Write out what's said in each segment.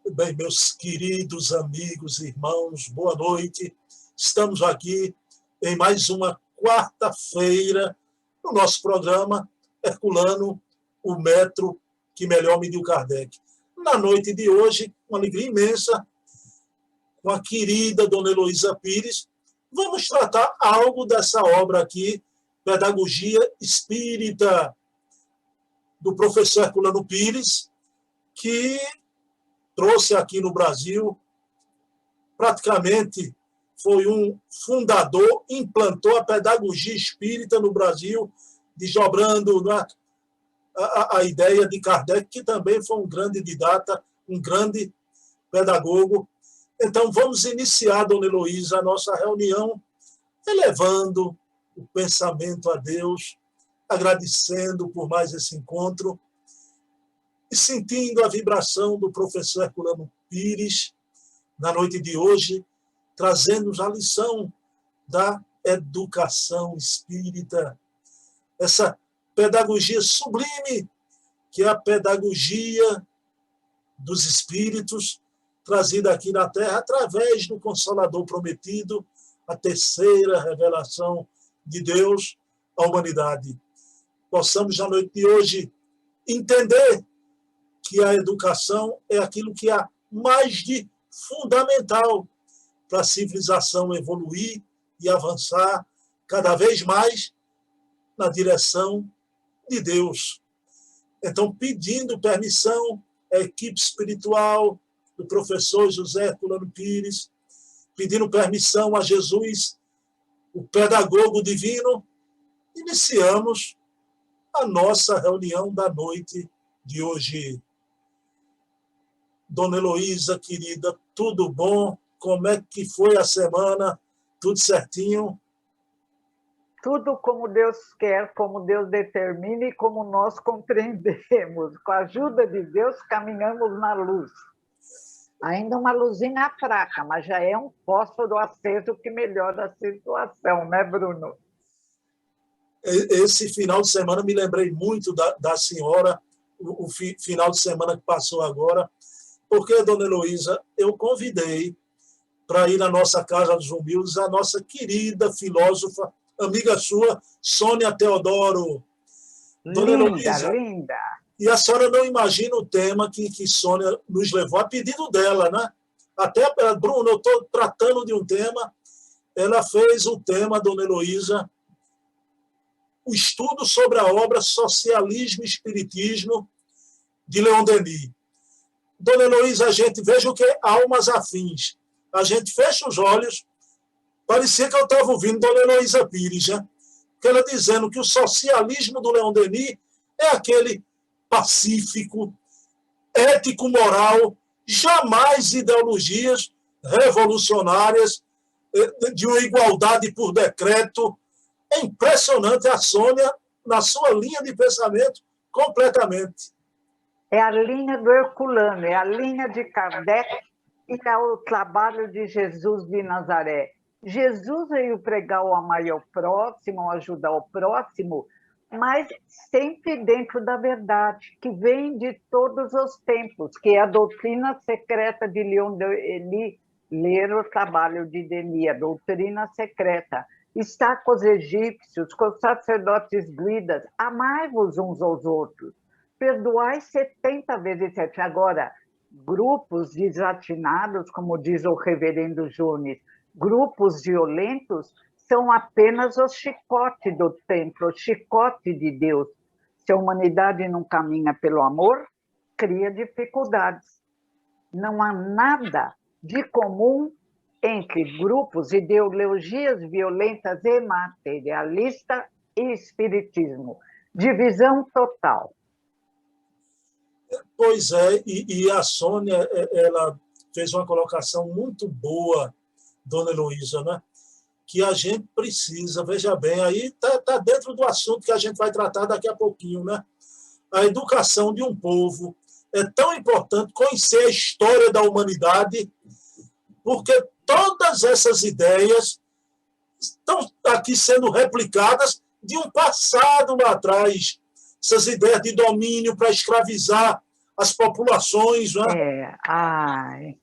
Bem, meus queridos amigos, irmãos, boa noite. Estamos aqui em mais uma quarta-feira no nosso programa Herculano, o metro que melhor mediu Kardec. Na noite de hoje, uma alegria imensa, com a querida Dona Heloísa Pires, vamos tratar algo dessa obra aqui, Pedagogia Espírita, do professor Herculano Pires, que trouxe aqui no Brasil, praticamente foi um fundador, implantou a pedagogia espírita no Brasil, desdobrando a ideia de Kardec, que também foi um grande didata, um grande pedagogo. Então, vamos iniciar, Dona Heloísa, a nossa reunião, elevando o pensamento a Deus, agradecendo por mais esse encontro, e sentindo a vibração do professor Herculano Pires, na noite de hoje, trazendo-nos a lição da educação espírita, essa pedagogia sublime, que é a pedagogia dos espíritos, trazida aqui na Terra através do Consolador Prometido, a terceira revelação de Deus à humanidade. Possamos, na noite de hoje, entender que a educação é aquilo que há mais de fundamental para a civilização evoluir e avançar cada vez mais na direção de Deus. Então, pedindo permissão à equipe espiritual do professor José Herculano Pires, pedindo permissão a Jesus, o pedagogo divino, iniciamos a nossa reunião da noite de hoje. Dona Heloísa, querida, tudo bom? Como é que foi a semana? Tudo certinho? Tudo como Deus quer, como Deus determina e como nós compreendemos. Com a ajuda de Deus, caminhamos na luz. Ainda uma luzinha fraca, mas já é um fósforo aceso que melhora a situação, né, Bruno? Esse final de semana me lembrei muito da senhora, o final de semana que passou agora, porque, Dona Heloísa, eu convidei para ir na nossa Casa dos Humildes a nossa querida filósofa, amiga sua, Sônia Teodoro. Dona Heloísa, linda. E a senhora não imagina o tema que Sônia nos levou, a pedido dela, né? Até, Bruno, eu estou tratando de um tema, ela fez o tema, Dona Heloísa, o estudo sobre a obra Socialismo e Espiritismo, de Leon Denis. Dona Heloísa, a gente veja o que é almas afins. A gente fecha os olhos, parecia que eu estava ouvindo Dona Heloísa Pires, né? Que ela dizendo que o socialismo do Leon Denis é aquele pacífico, ético, moral, jamais ideologias revolucionárias, de uma igualdade por decreto. É impressionante a Sônia, na sua linha de pensamento, completamente. É a linha do Herculano, é a linha de Kardec e é o trabalho de Jesus de Nazaré. Jesus veio pregar o amar ao próximo, o ajudar o próximo, mas sempre dentro da verdade, que vem de todos os tempos, que é a doutrina secreta de Leon Denis, ler o trabalho de Denis, a doutrina secreta. Está com os egípcios, com os sacerdotes druidas, amai-vos uns aos outros. Perdoai 70 vezes 7. Agora, grupos desatinados, como diz o reverendo Júnior, grupos violentos, são apenas o chicote do templo, o chicote de Deus. Se a humanidade não caminha pelo amor, cria dificuldades. Não há nada de comum entre grupos, ideologias violentas e materialistas e espiritismo. Divisão total. Pois é, e a Sônia, ela fez uma colocação muito boa, Dona Heloísa, né? Que a gente precisa, veja bem, aí está dentro do assunto que a gente vai tratar daqui a pouquinho, né? A educação de um povo é tão importante, conhecer a história da humanidade, porque todas essas ideias estão aqui sendo replicadas de um passado lá atrás, essas ideias de domínio para escravizar as populações. Não é? Ai,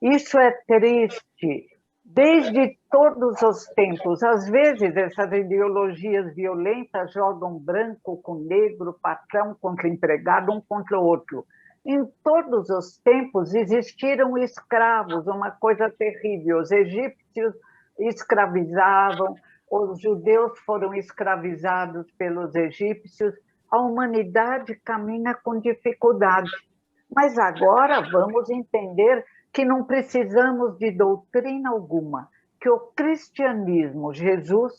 isso é triste. Desde todos os tempos, às vezes essas ideologias violentas jogam branco com negro, patrão contra empregado, um contra o outro. Em todos os tempos existiram escravos, uma coisa terrível. Os egípcios escravizavam, os judeus foram escravizados pelos egípcios. A humanidade caminha com dificuldade. Mas agora vamos entender que não precisamos de doutrina alguma, que o cristianismo, Jesus,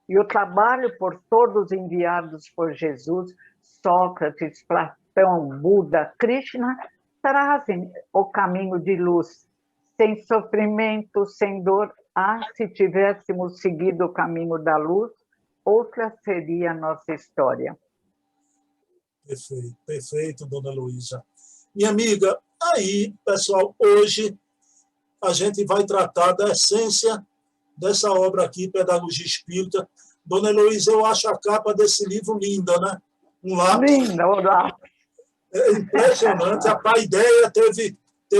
e o trabalho por todos enviados por Jesus, Sócrates, Platão, Buda, Krishna, trazem o caminho de luz, sem sofrimento, sem dor. Ah, se tivéssemos seguido o caminho da luz, outra seria a nossa história. Perfeito, perfeito, dona Heloísa. Minha amiga, aí, pessoal, hoje a gente vai tratar da essência dessa obra aqui, Pedagogia Espírita. Dona Heloísa, eu acho a capa desse livro linda, né? Um lápis. Linda, o lápis. É impressionante. A ideia teve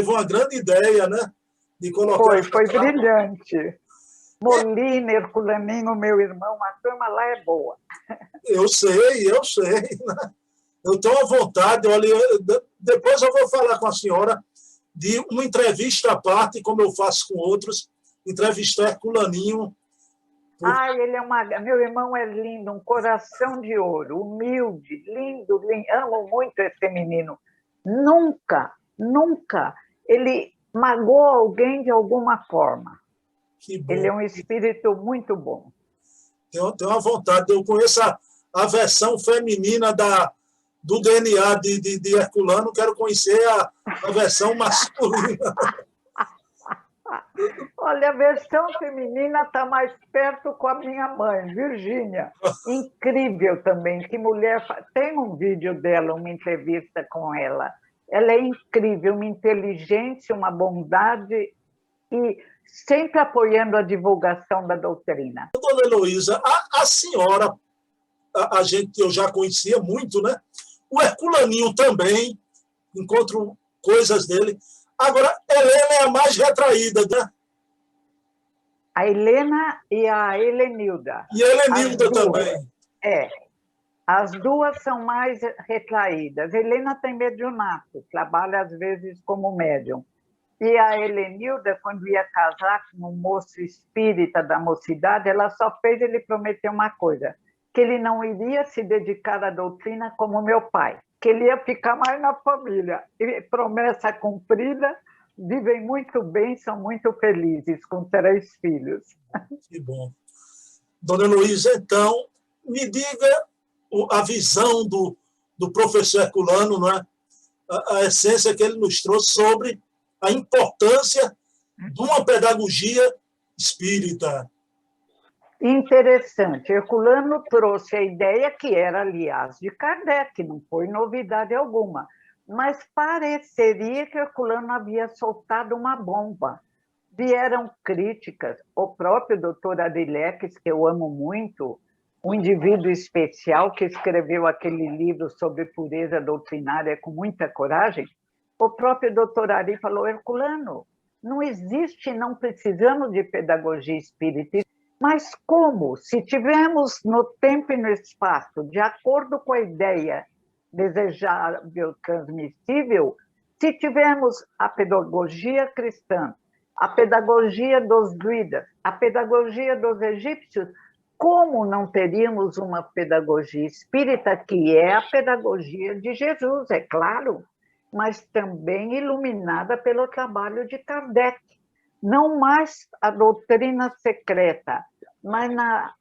uma grande ideia, né? De colocar. Foi brilhante. Molina, Herculaninho, meu irmão, a turma lá é boa. Eu sei, né? Eu tenho a vontade, olha, depois eu vou falar com a senhora de uma entrevista à parte, como eu faço com outros, entrevistar Herculaninho. Ele meu irmão é lindo, um coração de ouro, humilde, lindo, lindo. Amo muito esse menino. Nunca ele magoou alguém de alguma forma. Que bom. Ele é um espírito muito bom. Tenho uma vontade, eu conheço a versão feminina do DNA de Herculano, quero conhecer a versão masculina. Olha, a versão feminina está mais perto com a minha mãe, Virgínia. Incrível também, que mulher... Tem um vídeo dela, uma entrevista com ela. Ela é incrível, uma inteligência, uma bondade e sempre apoiando a divulgação da doutrina. Dona Heloísa, a senhora, eu já conhecia muito, né? O Herculaninho também, encontro coisas dele. Agora, Helena é a mais retraída, né? A Helena e a Helenilda. E a Helenilda também. As duas são mais retraídas. Helena tem mediunato, trabalha às vezes como médium. E a Helenilda, quando ia casar com um moço espírita da mocidade, ela só fez ele prometer uma coisa, que ele não iria se dedicar à doutrina como meu pai, que ele ia ficar mais na família. E promessa cumprida, vivem muito bem, são muito felizes, com 3 filhos. Que bom. Dona Heloísa, então, me diga a visão do professor Herculano, não é? A essência que ele nos trouxe sobre a importância de uma pedagogia espírita. Interessante. Herculano trouxe a ideia que era, aliás, de Kardec, não foi novidade alguma, mas pareceria que Herculano havia soltado uma bomba. Vieram críticas. O próprio doutor Adileques, que eu amo muito, um indivíduo especial que escreveu aquele livro sobre pureza doutrinária com muita coragem, o próprio doutor Ari falou, Herculano, não existe, não precisamos de pedagogia espírita. Mas como? Se tivermos no tempo e no espaço, de acordo com a ideia desejável, transmissível, se tivermos a pedagogia cristã, a pedagogia dos druidas, a pedagogia dos egípcios, como não teríamos uma pedagogia espírita, que é a pedagogia de Jesus, é claro, mas também iluminada pelo trabalho de Kardec. Não mais a doutrina secreta, mas na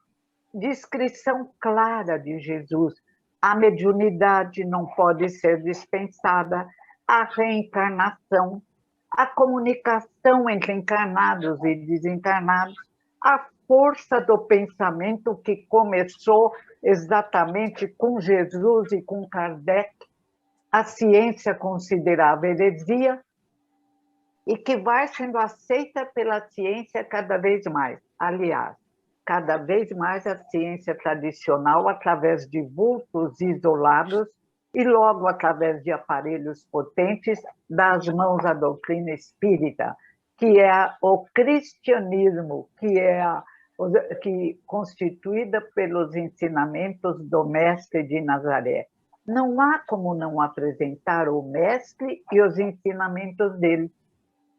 descrição clara de Jesus. A mediunidade não pode ser dispensada, a reencarnação, a comunicação entre encarnados e desencarnados, a força do pensamento que começou exatamente com Jesus e com Kardec, a ciência considerava heresia, e que vai sendo aceita pela ciência cada vez mais. Aliás, cada vez mais a ciência tradicional, através de vultos isolados, e logo, através de aparelhos potentes, dá as mãos à doutrina espírita, que é o cristianismo, que constituída pelos ensinamentos do Mestre de Nazaré. Não há como não apresentar o Mestre e os ensinamentos dele.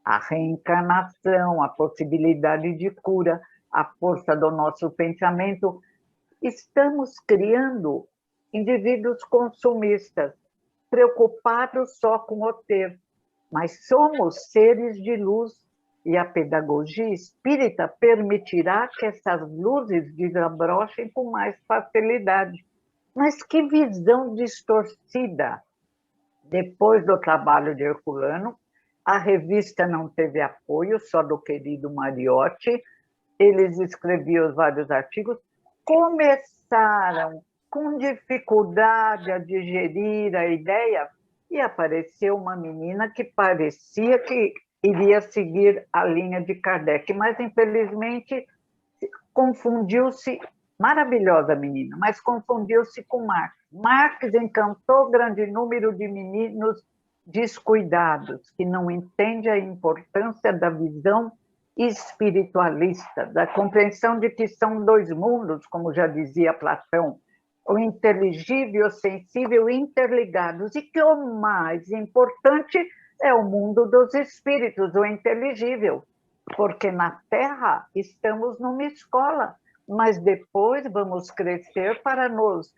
A reencarnação, a possibilidade de cura, a força do nosso pensamento. Estamos criando indivíduos consumistas, preocupados só com o ter, mas somos seres de luz e a pedagogia espírita permitirá que essas luzes desabrochem com mais facilidade. Mas que visão distorcida! Depois do trabalho de Herculano, a revista não teve apoio, só do querido Mariotti. Eles escreviam vários artigos, começaram com dificuldade a digerir a ideia e apareceu uma menina que parecia que iria seguir a linha de Kardec, mas infelizmente confundiu-se, maravilhosa menina, mas confundiu-se com Marx. Marx encantou grande número de meninos descuidados, que não entendem a importância da visão espiritualista, da compreensão de que são dois mundos, como já dizia Platão, o inteligível e o sensível interligados, e que o mais importante é o mundo dos espíritos, o inteligível, porque na Terra estamos numa escola, mas depois vamos crescer para nos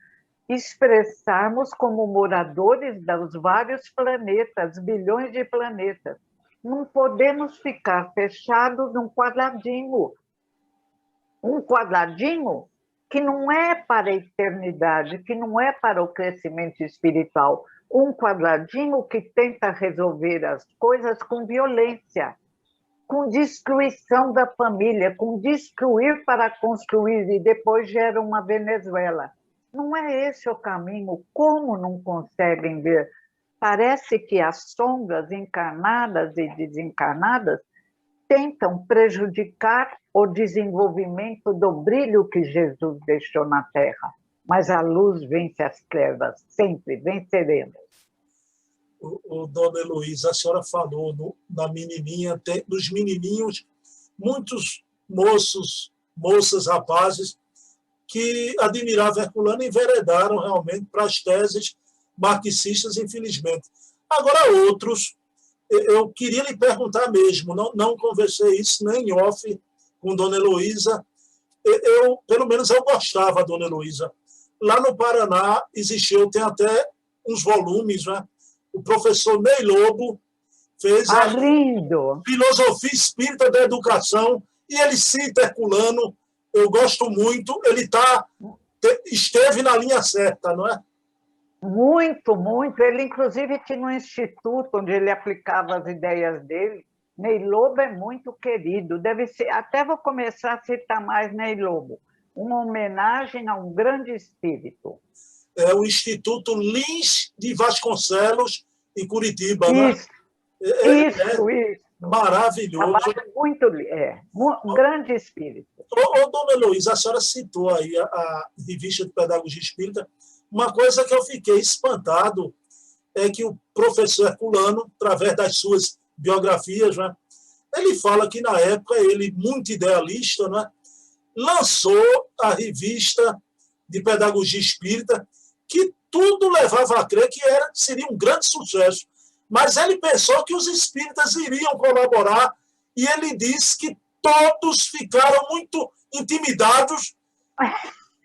expressarmos como moradores dos vários planetas, bilhões de planetas. Não podemos ficar fechados num quadradinho. Um quadradinho que não é para a eternidade, que não é para o crescimento espiritual. Um quadradinho que tenta resolver as coisas com violência, com destruição da família, com destruir para construir e depois gera uma Venezuela. Não é esse o caminho. Como não conseguem ver? Parece que as sombras encarnadas e desencarnadas tentam prejudicar o desenvolvimento do brilho que Jesus deixou na Terra. Mas a luz vence as trevas, sempre venceremos. Dona Heloísa, a senhora falou na menininha, dos menininhos, muitos moços, moças, rapazes, que admiravam Herculano e enveredaram realmente para as teses marxistas, infelizmente. Agora, outros, eu queria lhe perguntar mesmo, não conversei isso nem em off com Dona Heloísa, pelo menos eu gostava, Dona Heloísa. Lá no Paraná existiu, tem até uns volumes, né? O professor Ney Lobo fez a Filosofia Espírita da Educação e ele cita Herculano. Eu gosto muito, ele esteve na linha certa, não é? Muito, muito. Ele, inclusive, tinha um instituto onde ele aplicava as ideias dele. Ney Lobo é muito querido. Deve ser, até vou começar a citar mais Ney Lobo. Uma homenagem a um grande espírito. É o Instituto Lins de Vasconcelos, em Curitiba, não é? Isso. Maravilhoso. Muito, um grande espírito. Dona Heloísa, a senhora citou aí a Revista de Pedagogia Espírita. Uma coisa que eu fiquei espantado é que o professor Herculano, através das suas biografias, né, ele fala que, na época, ele, muito idealista, né, lançou a Revista de Pedagogia Espírita, que tudo levava a crer que seria um grande sucesso. Mas ele pensou que os espíritas iriam colaborar e ele disse que todos ficaram muito intimidados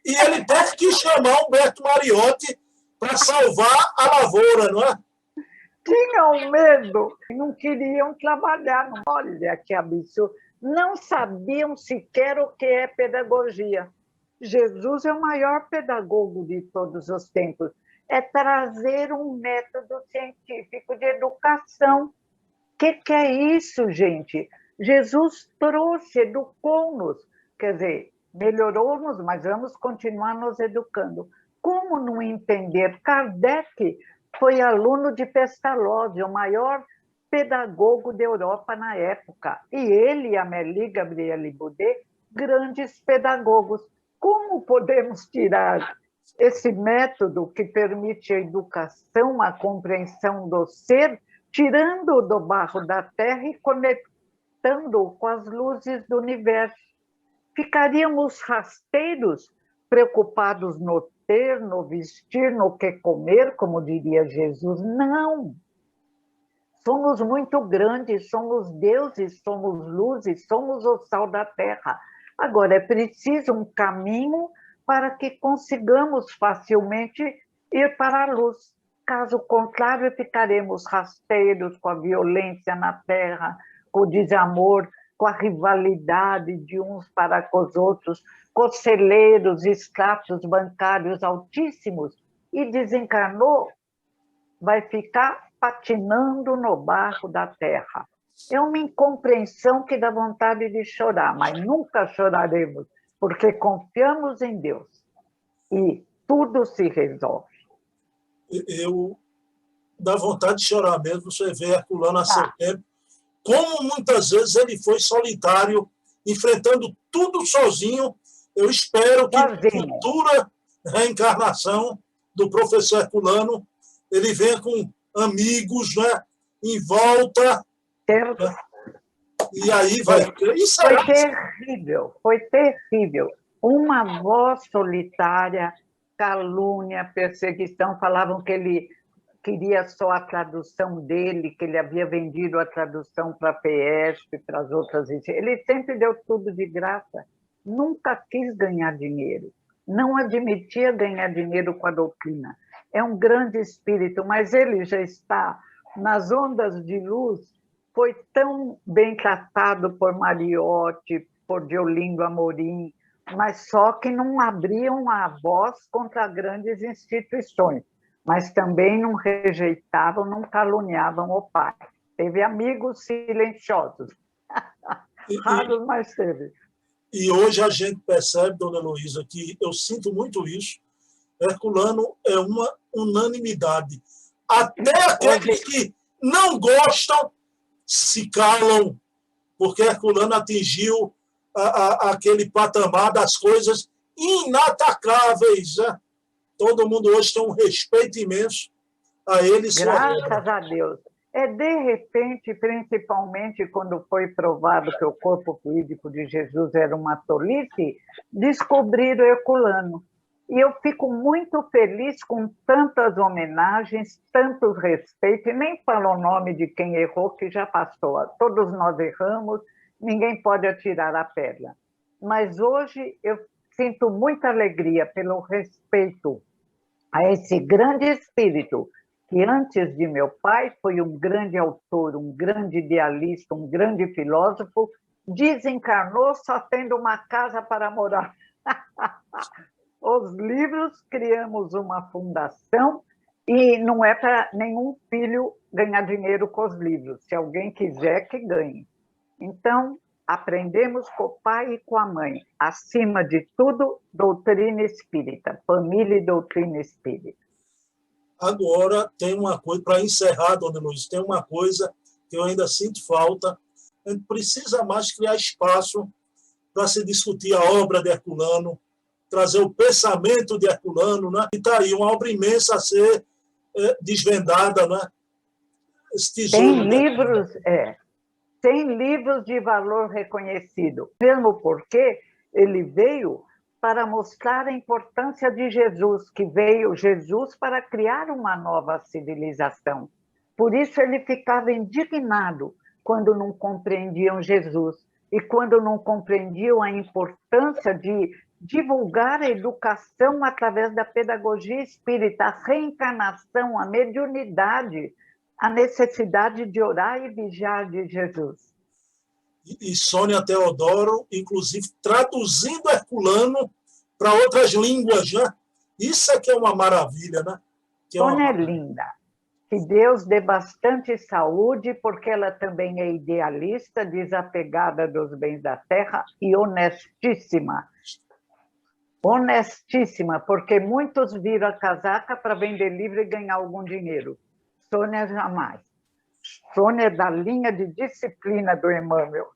e ele teve que chamar Humberto Mariotti para salvar a lavoura, não é? Tinham medo, não queriam trabalhar. Olha que absurdo. Não sabiam sequer o que é pedagogia. Jesus é o maior pedagogo de todos os tempos. É trazer um método científico de educação. O que é isso, gente? Jesus trouxe, educou-nos. Quer dizer, melhorou-nos, mas vamos continuar nos educando. Como não entender? Kardec foi aluno de Pestalozzi, o maior pedagogo da Europa na época. E ele e Amélie Gabrielle Boudet, grandes pedagogos. Como podemos tirar Esse método que permite a educação, a compreensão do ser, tirando-o do barro da terra e conectando-o com as luzes do universo. Ficaríamos rasteiros, preocupados no ter, no vestir, no que comer, como diria Jesus? Não! Somos muito grandes, somos deuses, somos luzes, somos o sal da terra. Agora, é preciso um caminho para que consigamos facilmente ir para a luz. Caso contrário, ficaremos rasteiros com a violência na terra, com o desamor, com a rivalidade de uns para com os outros, conselheiros, extratos bancários altíssimos, e desencarnou, vai ficar patinando no barro da terra. É uma incompreensão que dá vontade de chorar, mas nunca choraremos, porque confiamos em Deus e tudo se resolve. Dá vontade de chorar mesmo, você vê Herculano a seu tempo, como muitas vezes ele foi solitário, enfrentando tudo sozinho. Eu espero que na futura reencarnação do professor Herculano, ele venha com amigos, né, em volta. Né? E aí vai... Isso foi terrível, foi terrível. Uma voz solitária, calúnia, perseguição, falavam que ele queria só a tradução dele, que ele havia vendido a tradução para a PESP, para as outras... Ele sempre deu tudo de graça, nunca quis ganhar dinheiro, não admitia ganhar dinheiro com a doutrina. É um grande espírito, mas ele já está nas ondas de luz, foi tão bem tratado por Mariotti, por Deolindo Amorim, mas só que não abriam a voz contra grandes instituições, mas também não rejeitavam, não caluniavam o pai. Teve amigos silenciosos, raros, mas teve. E hoje a gente percebe, dona Heloísa, que eu sinto muito isso. Herculano é uma unanimidade. Até aqueles que não gostam se calam, porque Herculano atingiu aquele patamar das coisas inatacáveis. Né? Todo mundo hoje tem um respeito imenso a ele. Graças a Deus. De repente, principalmente quando foi provado que o corpo fluídico de Jesus era uma tolice, descobriram Herculano. E eu fico muito feliz com tantas homenagens, tanto respeito, e nem falo o nome de quem errou, que já passou. Todos nós erramos, ninguém pode atirar a pedra. Mas hoje eu sinto muita alegria pelo respeito a esse grande espírito, que antes de meu pai foi um grande autor, um grande idealista, um grande filósofo, desencarnou só tendo uma casa para morar. Os livros, criamos uma fundação e não é para nenhum filho ganhar dinheiro com os livros. Se alguém quiser, que ganhe. Então, aprendemos com o pai e com a mãe. Acima de tudo, doutrina espírita, família e doutrina espírita. Agora, tem uma coisa, para encerrar, dona Luiz, tem uma coisa que eu ainda sinto falta. A gente precisa mais criar espaço para se discutir a obra de Herculano, trazer o pensamento de Herculano, né? E está aí uma obra imensa a ser desvendada, né? Tem livros de valor reconhecido, mesmo porque ele veio para mostrar a importância de Jesus, que veio Jesus para criar uma nova civilização. Por isso ele ficava indignado quando não compreendiam Jesus e quando não compreendiam a importância de divulgar a educação através da pedagogia espírita, a reencarnação, a mediunidade, a necessidade de orar e vigiar de Jesus. E Sônia Teodoro, inclusive, traduzindo Herculano para outras línguas, né? Isso é que é uma maravilha, né? Sônia é linda. Que Deus dê bastante saúde, porque ela também é idealista, desapegada dos bens da terra e honestíssima. Honestíssima, porque muitos viram a casaca para vender livro e ganhar algum dinheiro. Sônia jamais. Sônia é da linha de disciplina do Emmanuel.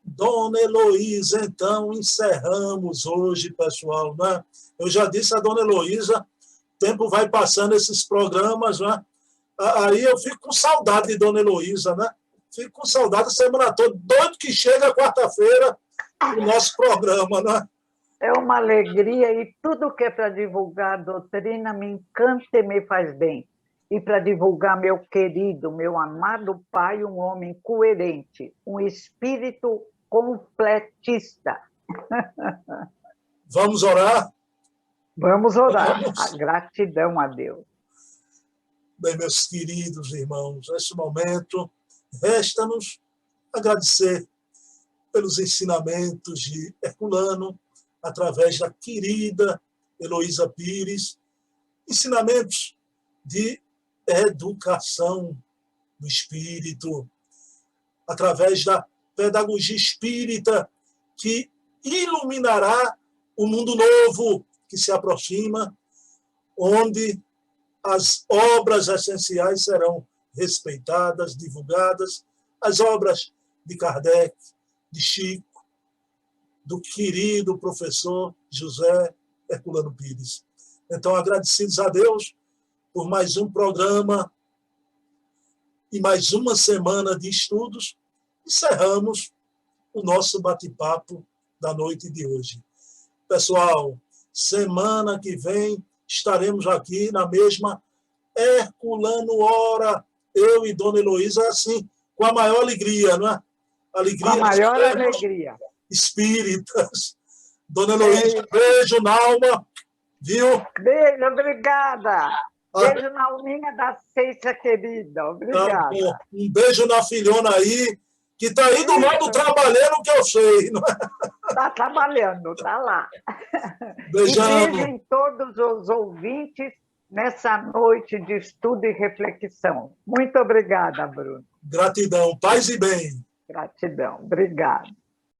Dona Heloísa, então, encerramos hoje, pessoal, né? Eu já disse a Dona Heloísa, o tempo vai passando esses programas, né? Aí eu fico com saudade de Dona Heloísa, né? Fico com saudade a semana toda, doido que chega quarta-feira o nosso programa, né? É uma alegria e tudo que é para divulgar a doutrina me encanta e me faz bem. E para divulgar meu querido, meu amado pai, um homem coerente, um espírito completista. Vamos orar? Vamos orar. Vamos. A gratidão a Deus. Bem, meus queridos irmãos, neste momento, resta-nos agradecer pelos ensinamentos de Herculano, através da querida Heloísa Pires, ensinamentos de educação do espírito, através da pedagogia espírita, que iluminará o mundo novo que se aproxima, onde as obras essenciais serão respeitadas, divulgadas, as obras de Kardec, de Chico, do querido professor José Herculano Pires. Então, agradecidos a Deus por mais um programa e mais uma semana de estudos, encerramos o nosso bate-papo da noite de hoje. Pessoal, semana que vem estaremos aqui na mesma Herculano Hora, eu e Dona Heloísa, assim, com a maior alegria, não é? Alegria com a maior alegria. Espíritas. Dona Heloísa, beijo na alma, viu? Beijo, obrigada. Beijo na alminha da Ceiça querida, obrigada. Tá, um beijo na filhona aí, que está aí do lado trabalhando, que eu sei. Está trabalhando, está lá. Beijão. E beijo em todos os ouvintes nessa noite de estudo e reflexão. Muito obrigada, Bruno. Gratidão, paz e bem. Gratidão, obrigada.